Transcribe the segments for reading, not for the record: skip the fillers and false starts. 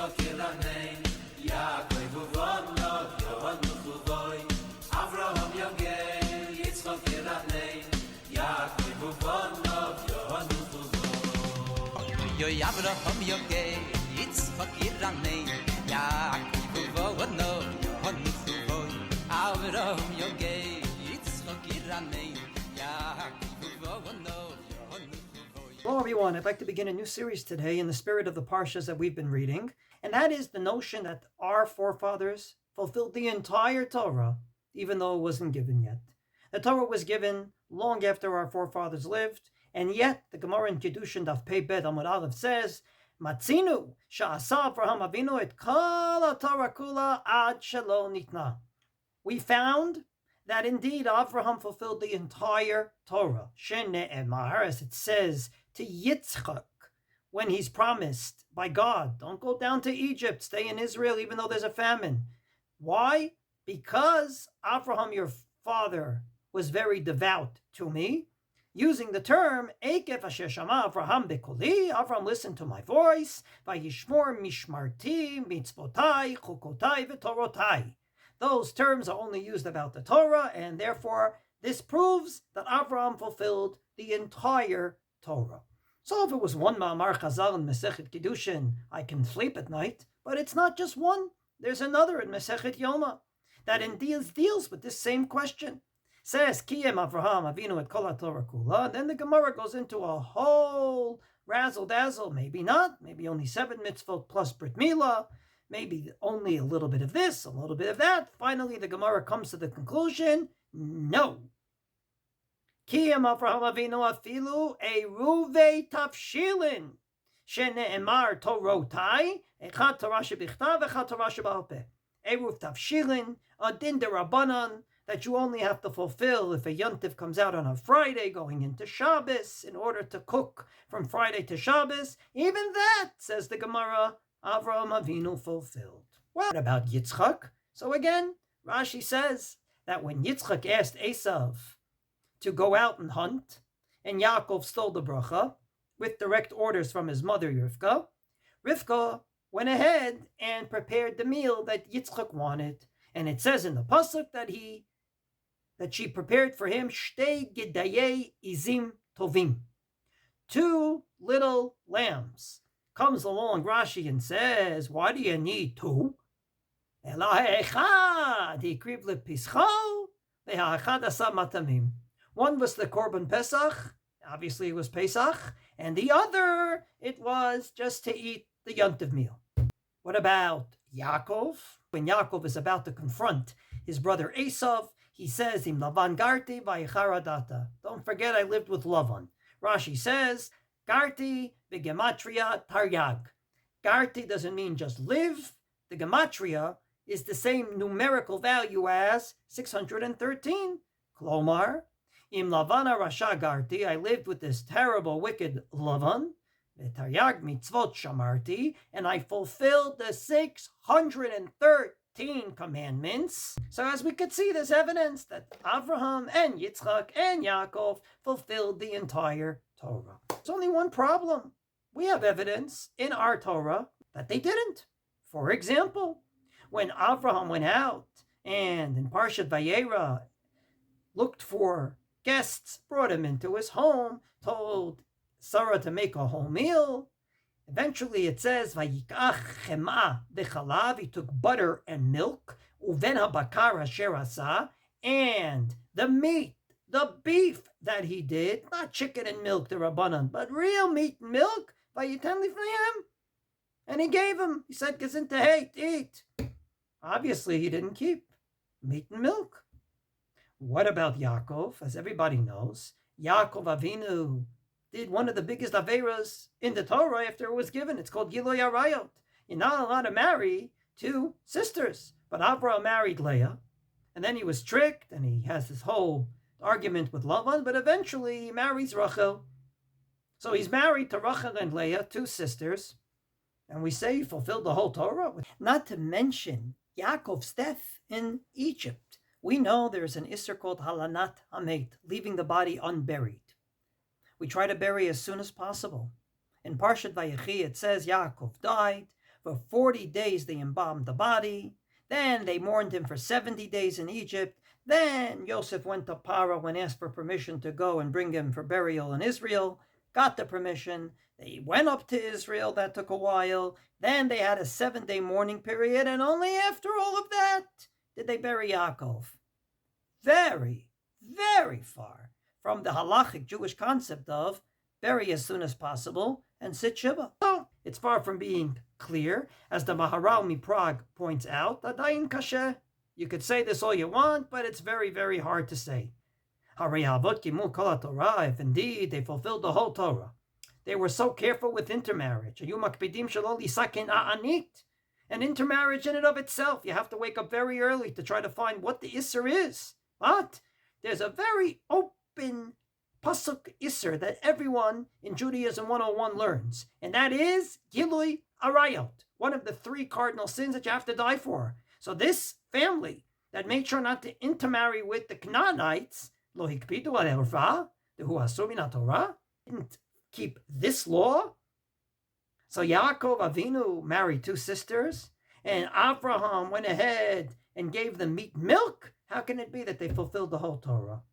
Yitzchak Yiranein, Yaakov Uvonov, Yohanu Chuvoy, Avraham Yogel, Yitzchak Yiranein, Yaakov Uvonov, Yohanu Chuvoy. Yo Avraham Yogel, Yitzchak Yiranein, Yaakov Uvonov, Yohanu Chuvoy, Avraham Yogel, Yitzchak Yiranein, Yaakov Uvonov. Hello everyone, I'd like to begin a new series today in the spirit of the parshas that we've been reading, and that is the notion that our forefathers fulfilled the entire Torah, even though it wasn't given yet. The Torah was given long after our forefathers lived, and yet the Gemara in Kiddushin Daf Pei Bet Amud Aleph says, Matzinu sha'asa Avraham Avinu et kol ha'Torah kula ad shelo nitna. We found that indeed Avraham fulfilled the entire Torah. Shene'emar, as it says to Yitzchak, when he's promised by God, don't go down to Egypt, stay in Israel even though there's a famine. Why? Because Avraham, your father, was very devout to me. Using the term, Ekev asher shama Avraham bekoli, Avraham listened to my voice, vayishmor mishmarti, mitzvotai, chukotai, v'torotai. Those terms are only used about the Torah, and therefore this proves that Avraham fulfilled the entire Torah. So if it was one Ma'amar Chazal in Masechet Kiddushin, I can sleep at night, but it's not just one. There's another in Masechet Yoma that indeed deals with this same question. Says, Kiyem Avraham Avinu et kol haTorah kula, and then the Gemara goes into a whole razzle-dazzle, maybe not, maybe only 7 mitzvot plus Brit Milah, maybe only a little bit of this, a little bit of that. Finally, the Gemara comes to the conclusion, no. Kiyam Avraham Avinu afilu eruve tafshilin shene'emar torotai echad Torah shebichtav echad Torah sheba'al peh. Eruv tafshilin, a din derabanan that you only have to fulfill if a yontif comes out on a Friday going into Shabbos in order to cook from Friday to Shabbos. Even that, says the Gemara, Avraham Avinu fulfilled. Well, what about Yitzchak? So again, Rashi says that when Yitzchak asked Esav to go out and hunt, and Yaakov stole the bracha with direct orders from his mother Rivka went ahead and prepared the meal that Yitzchak wanted, and it says in the pasuk that she prepared for him shtei gedayei izim tovim, 2 little lambs. Comes along Rashi and says, why do you need 2? One was the Korban Pesach, obviously it was Pesach, and the other, it was just to eat the Yontiv meal. What about Yaakov? When Yaakov is about to confront his brother Esav, he says, Im Lavan Garti v'yicharadata. Don't forget I lived with Lavan. Rashi says, Garti v'gematria taryag. Garti doesn't mean just live. The gematria is the same numerical value as 613. Klomar, im lavana rasha garti, I lived with this terrible, wicked Lavan. V'taryag mitzvot shamarti, and I fulfilled the 613 commandments. So as we could see, there's evidence that Avraham and Yitzchak and Yaakov fulfilled the entire Torah. There's only one problem. We have evidence in our Torah that they didn't. For example, when Avraham went out and in Parshat Vayera looked for guests, brought him into his home, told Sarah to make a whole meal. Eventually it says, Vayikach chema v'chalav, he took butter and milk, uven habakar asher asa, and the meat, the beef that he did, not chicken and milk, the Rabbanan, but real meat and milk, vayiten lifneihem. And he gave him, he said, Gesinte, eat. Obviously he didn't keep meat and milk. What about Yaakov? As everybody knows, Yaakov Avinu did one of the biggest averas in the Torah after it was given. It's called Giloy Arayot. You're not allowed to marry 2 sisters. But Avraham married Leah, and then he was tricked, and he has this whole argument with Lavan, but eventually he marries Rachel. So he's married to Rachel and Leah, 2 sisters, and we say he fulfilled the whole Torah. Not to mention Yaakov's death in Egypt. We know there's an Isser called Halanat Hamet, leaving the body unburied. We try to bury as soon as possible. In Parshat Vayechi it says Yaakov died, For 40 days they embalmed the body. Then they mourned him for 70 days in Egypt. Then Yosef went to Paro and asked for permission to go and bring him for burial in Israel. Got the permission. They went up to Israel. That took a while. Then they had a 7-day mourning period, and only after all of that did they bury Yaakov. Very, very far from the halachic Jewish concept of bury as soon as possible and sit Shiva. So it's far from being clear, as the Maharal Prague points out. Adayin kasher. You could say this all you want, but it's very, very hard to say. If indeed they fulfilled the whole Torah, they were so careful with intermarriage. And intermarriage in and of itself, you have to wake up very early to try to find what the Isser is. But there's a very open pasuk Isser that everyone in Judaism 101 learns, and that is Gilui Arayot, one of the 3 cardinal sins that you have to die for. So this family that made sure not to intermarry with the Canaanites, lo hikpidu al erva, who asur min Torah, didn't keep this law. So Yaakov Avinu married 2 sisters, and Abraham went ahead and gave them meat and milk. How can it be that they fulfilled the whole Torah?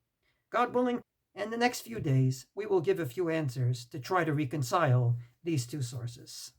God willing, in the next few days, we will give a few answers to try to reconcile these 2 sources.